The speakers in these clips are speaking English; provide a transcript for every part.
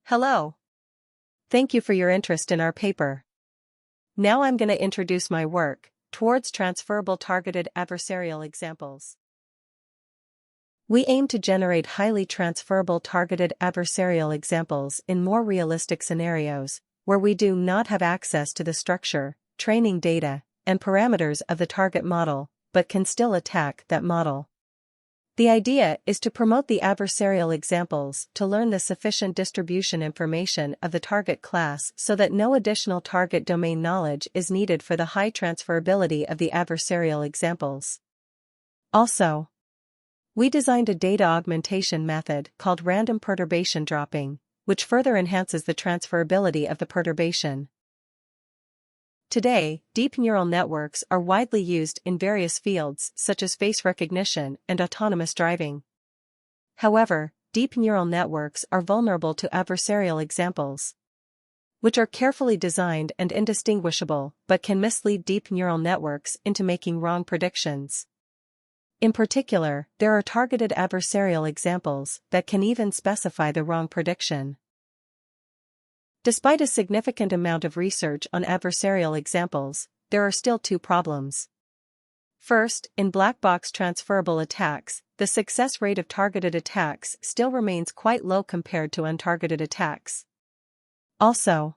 Hello. Thank you for your interest in our paper. Now I'm going to introduce my work, Towards Transferable Targeted Adversarial Examples. We aim to generate highly transferable targeted adversarial examples in more realistic scenarios, where we do not have access to the structure, training data, and parameters of the target model, but can still attack that model. The idea is to promote the adversarial examples to learn the sufficient distribution information of the target class so that no additional target domain knowledge is needed for the high transferability of the adversarial examples. Also, we designed a data augmentation method called random perturbation dropping, which further enhances the transferability of the perturbation. Today, deep neural networks are widely used in various fields such as face recognition and autonomous driving. However, deep neural networks are vulnerable to adversarial examples, which are carefully designed and indistinguishable but can mislead deep neural networks into making wrong predictions. In particular, there are targeted adversarial examples that can even specify the wrong prediction. Despite a significant amount of research on adversarial examples, there are still two problems. First, in black box transferable attacks, the success rate of targeted attacks still remains quite low compared to untargeted attacks. Also,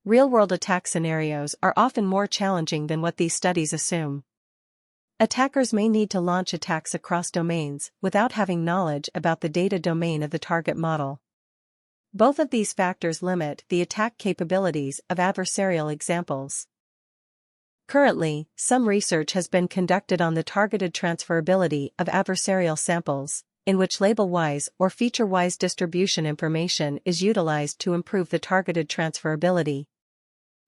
real-world attack scenarios are often more challenging than what these studies assume. Attackers may need to launch attacks across domains without having knowledge about the data domain of the target model. Both of these factors limit the attack capabilities of adversarial examples. Currently, some research has been conducted on the targeted transferability of adversarial samples, in which label-wise or feature-wise distribution information is utilized to improve the targeted transferability.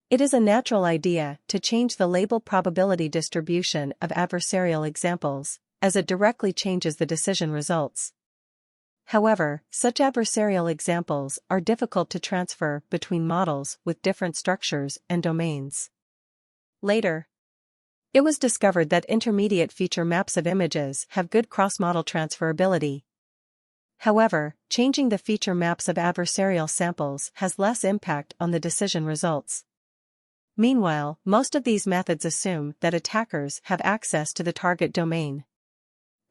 It is a natural idea to change the label probability distribution of adversarial examples, as it directly changes the decision results. However, such adversarial examples are difficult to transfer between models with different structures and domains. Later, it was discovered that intermediate feature maps of images have good cross-model transferability. However, changing the feature maps of adversarial samples has less impact on the decision results. Meanwhile, most of these methods assume that attackers have access to the target domain.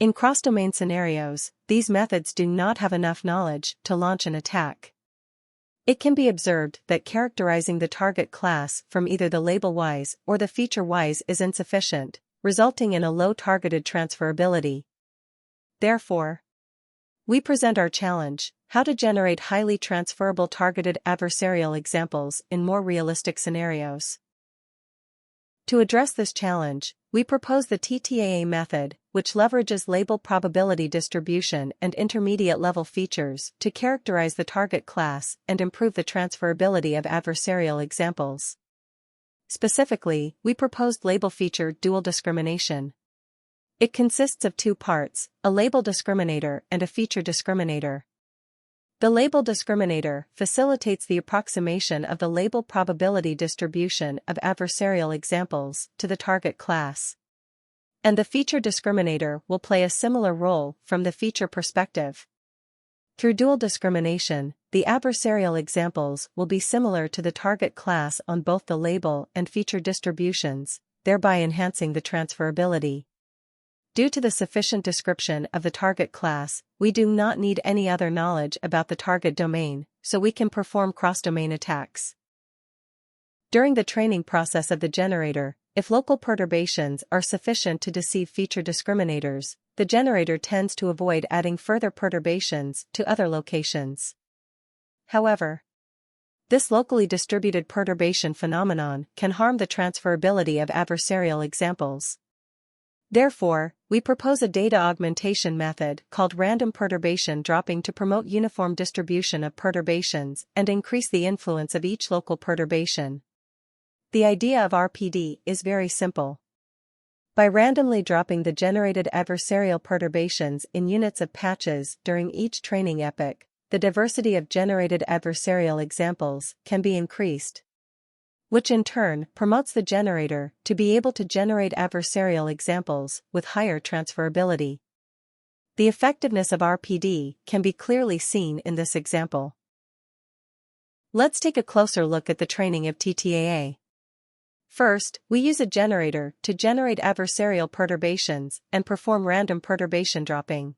In cross-domain scenarios, these methods do not have enough knowledge to launch an attack. It can be observed that characterizing the target class from either the label-wise or the feature-wise is insufficient, resulting in a low targeted transferability. Therefore, we present our challenge: how to generate highly transferable targeted adversarial examples in more realistic scenarios. To address this challenge, we propose the TTAA method, which leverages label probability distribution and intermediate-level features to characterize the target class and improve the transferability of adversarial examples. Specifically, we proposed label feature dual discrimination. It consists of two parts, a label discriminator and a feature discriminator. The label discriminator facilitates the approximation of the label probability distribution of adversarial examples to the target class. And the feature discriminator will play a similar role from the feature perspective. Through dual discrimination, the adversarial examples will be similar to the target class on both the label and feature distributions, thereby enhancing the transferability. Due to the sufficient description of the target class, we do not need any other knowledge about the target domain, so we can perform cross-domain attacks. During the training process of the generator, if local perturbations are sufficient to deceive feature discriminators, the generator tends to avoid adding further perturbations to other locations. However, this locally distributed perturbation phenomenon can harm the transferability of adversarial examples. Therefore, we propose a data augmentation method called random perturbation dropping to promote uniform distribution of perturbations and increase the influence of each local perturbation. The idea of RPD is very simple. By randomly dropping the generated adversarial perturbations in units of patches during each training epoch, the diversity of generated adversarial examples can be increased, which in turn promotes the generator to be able to generate adversarial examples with higher transferability. The effectiveness of RPD can be clearly seen in this example. Let's take a closer look at the training of TTAA. First, we use a generator to generate adversarial perturbations and perform random perturbation dropping.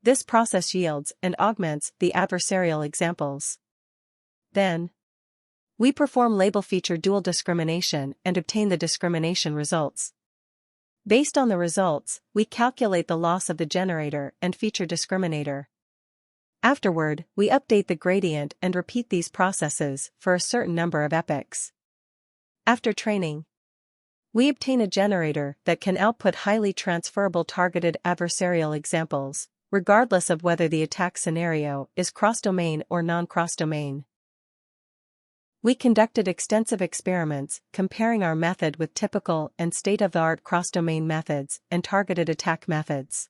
This process yields and augments the adversarial examples. Then, we perform label feature dual discrimination and obtain the discrimination results. Based on the results, we calculate the loss of the generator and feature discriminator. Afterward, we update the gradient and repeat these processes for a certain number of epochs. After training, we obtain a generator that can output highly transferable targeted adversarial examples, regardless of whether the attack scenario is cross-domain or non-cross-domain. We conducted extensive experiments comparing our method with typical and state-of-the-art cross-domain methods and targeted attack methods.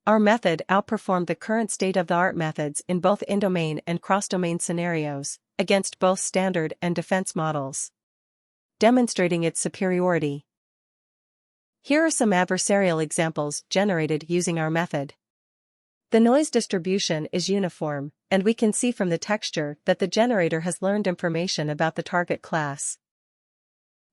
Our method outperformed the current state-of-the-art methods in both in-domain and cross-domain scenarios, against both standard and defense models, demonstrating its superiority. Here are some adversarial examples generated using our method. The noise distribution is uniform, and we can see from the texture that the generator has learned information about the target class.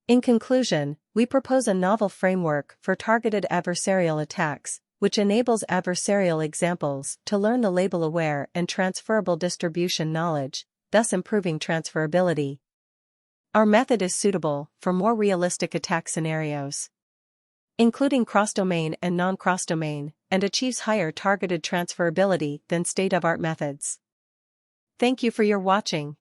In conclusion, we propose a novel framework for targeted adversarial attacks, which enables adversarial examples to learn the label-aware and transferable distribution knowledge, thus improving transferability. Our method is suitable for more realistic attack scenarios, including cross-domain and non-cross-domain, and achieves higher targeted transferability than state-of-the-art methods. Thank you for your watching.